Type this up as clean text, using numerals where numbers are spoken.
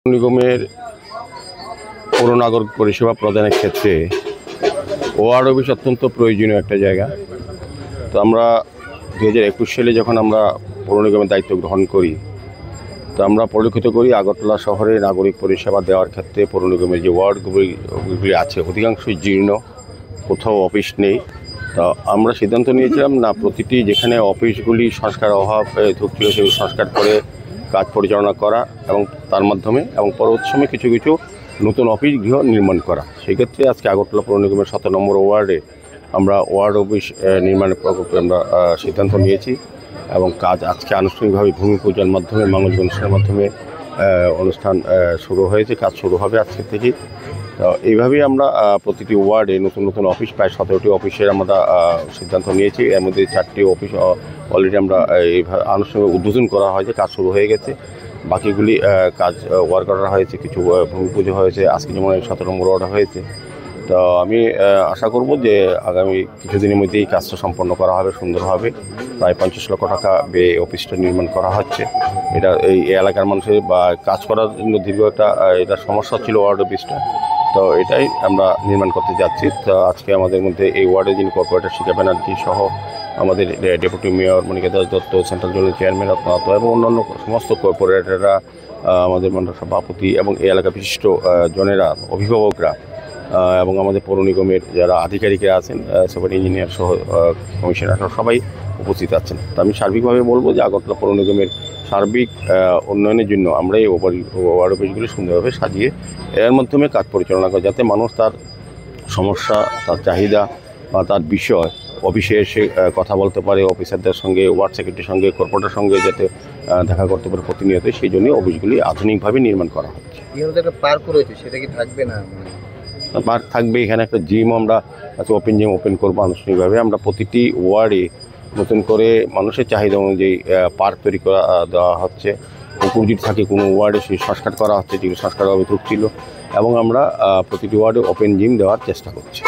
নিগমের পৌর নাগরিক পরিষেবা প্রদানের ক্ষেত্রে ওয়ার্ড অফিস অত্যন্ত প্রয়োজনীয় একটা জায়গা। তো আমরা 2021 সালে যখন আমরা পৌর নিগমের দায়িত্ব গ্রহণ করি, তো আমরা পরিলক্ষিত করি আগরতলা শহরে নাগরিক পরিষেবা দেওয়ার ক্ষেত্রে পৌর নিগমের যে ওয়ার্ডগুলি আছে অধিকাংশই জীর্ণ, কোথাও অফিস নেই। তো আমরা সিদ্ধান্ত নিয়েছিলাম না, প্রতিটি যেখানে অফিসগুলি সংস্কার অভাব ঢুকছিল সেগুলো সংস্কার করে কাজ পরিচালনা করা এবং তার মাধ্যমে এবং পরবর্তী সময়ে কিছু কিছু নতুন অফিস গৃহ নির্মাণ করা। সেক্ষেত্রে আজকে আগরতলা পৌর নিগমের 17 নম্বর ওয়ার্ডে আমরা ওয়ার্ড অফিস নির্মাণের প্রকল্পে আমরা সিদ্ধান্ত নিয়েছি এবং কাজ আজকে আনুষ্ঠানিকভাবে ভূমি পূজার মাধ্যমে মাঙ্গলিক অনুষ্ঠানের মাধ্যমে অনুষ্ঠান শুরু হয়েছে। কাজ শুরু হবে আজকে থেকেই। তো এইভাবেই আমরা প্রতিটি ওয়ার্ডে নতুন নতুন অফিস, প্রায় 17টি অফিসের আমরা সিদ্ধান্ত নিয়েছি। এর মধ্যে 4টি অফিস অলরেডি আমরা এইভাবে আনুষ্ঠানিক উদ্বোধন করা হয়েছে, কাজ শুরু হয়ে গেছে। বাকিগুলি কাজ ওয়ার্ক অর্ডার হয়েছে, কিছু ভূমি পুজো হয়েছে, আজকে যেমন 17 নম্বর অর্ডার হয়েছে। তো আমি আশা করব যে আগামী কিছুদিনের মধ্যেই কাজটা সম্পন্ন করা হবে সুন্দরভাবে। প্রায় 50 লক্ষ টাকা ব্যয়ে অফিসটা নির্মাণ করা হচ্ছে। এটা এই এলাকার মানুষের বা কাজ করার জন্য দীর্ঘ একটা এটা সমস্যা ছিল ওয়ার্ড অফিসটা। তো এটাই আমরা নির্মাণ করতে যাচ্ছি। তো আজকে আমাদের মধ্যে এই ওয়ার্ডে যিনি কর্পোরেটর শিখা ব্যানার্জি সহ আমাদের deputy mayor Monika Das Dutta, central জোনের চেয়ারম্যান রত্নাথ এবং অন্যান্য সমস্ত কর্পোরেটররা, আমাদের মন্ডল সভাপতি এবং এই এলাকা বিশিষ্ট জনেরা, অভিভাবকরা এবং আমাদের পৌর নিগমের যারা আধিকারিকরা আছেন, সুপার ইঞ্জিনিয়ার সহ কমিশনার সবাই উপস্থিত আছেন। তো আমি সার্বিকভাবে বলবো যে আগরতলা পৌর নিগমের সার্বিক উন্নয়নের জন্য আমরা এই ওয়ার্ড অফিসগুলি সুন্দরভাবে সাজিয়ে এর মাধ্যমে কাজ পরিচালনা করে, যাতে মানুষ তার সমস্যা, তার চাহিদা বা তার বিষয় অফিসে এসে কথা বলতে পারে, অফিসারদের সঙ্গে, ওয়ার্ড সেক্রেটারির সঙ্গে, কর্পোরেটরের সঙ্গে যাতে দেখা করতে পারে প্রতিনিয়ত। সেই জন্যই অফিসগুলি আধুনিকভাবে নির্মাণ করা হচ্ছে। একটা পার্ক রয়েছে, সেটা কি থাকবে না? পার্ক থাকবে, এখানে একটা জিম আমরা ওপেন জিম ওপেন করবো আনুষ্ঠানিকভাবে। আমরা প্রতিটি ওয়ার্ডে নতুন করে মানুষের চাহিদা অনুযায়ী পার্ক তৈরি করা দেওয়া হচ্ছে। পুকুর যদি থাকে কোনো ওয়ার্ডে সেই সংস্কার করা হচ্ছে, যেগুলো সংস্কারভাবে ঢুকছিল, এবং আমরা প্রতিটি ওয়ার্ডে ওপেন জিম দেওয়ার চেষ্টা করছি।